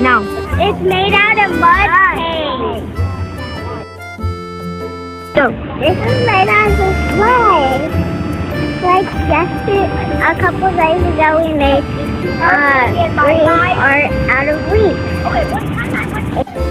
now? It's made out of mud paint. So, This is made out of clay. Like a couple days ago, we made green art out of wheat.